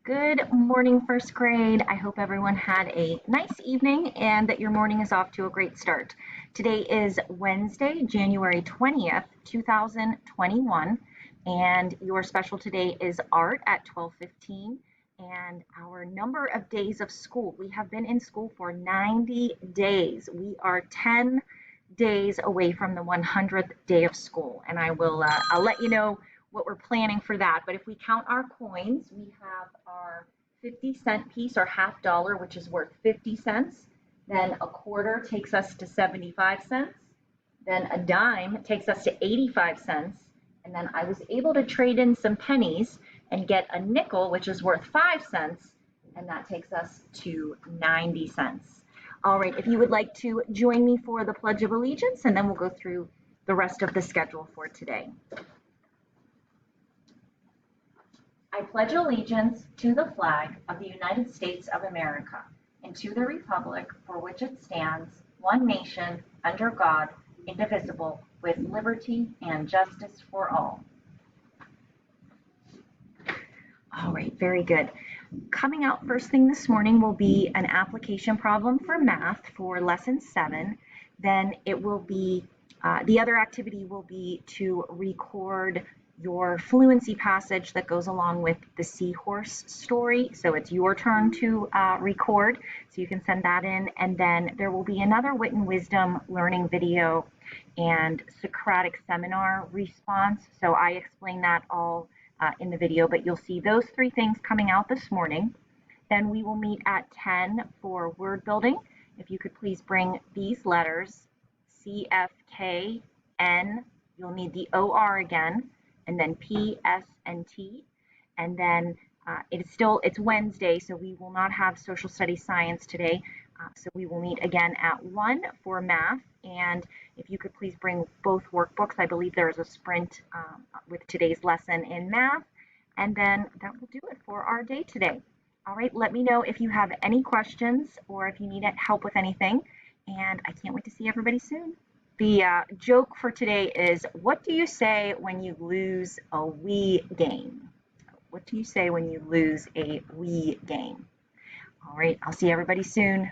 Good morning, first grade. I hope everyone had a nice evening and that your morning is off to a great start. Today is Wednesday, January 20th, 2021, and your special today is art at 12:15. And our number of days of school, we have been in school for 90 days. We are 10 days away from the 100th day of school, and I'll let you know what we're planning for that. But if we count our coins, we have our 50-cent piece or half dollar, which is worth 50 cents. Then a quarter takes us to 75 cents. Then a dime takes us to 85 cents. And then I was able to trade in some pennies and get a nickel, which is worth 5 cents. And that takes us to 90 cents. All right, if you would like to join me for the Pledge of Allegiance, and then we'll go through the rest of the schedule for today. I pledge allegiance to the flag of the United States of America and to the republic for which it stands, one nation, under God, indivisible, with liberty and justice for all. All right, very good. Coming out first thing this morning will be an application problem for math for lesson 7. Then it will be, the other activity will be to record your fluency passage that goes along with the seahorse story. So it's your turn to record, so you can send that in. And then there will be another Wit and Wisdom learning video and Socratic seminar response. So I explain that all in the video, but you'll see those 3 things coming out this morning. Then we will meet at 10 for word building. If you could please bring these letters, C, F, K, N, you'll need the OR again, and then P, S, and T. And then it's Wednesday, so we will not have social studies science today. So we will meet again at 1 for math. And if you could please bring both workbooks, I believe there is a sprint with today's lesson in math. And then that will do it for our day today. All right, let me know if you have any questions or if you need help with anything. And I can't wait to see everybody soon. The joke for today is, what do you say when you lose a Wii game? What do you say when you lose a Wii game? All right, I'll see everybody soon.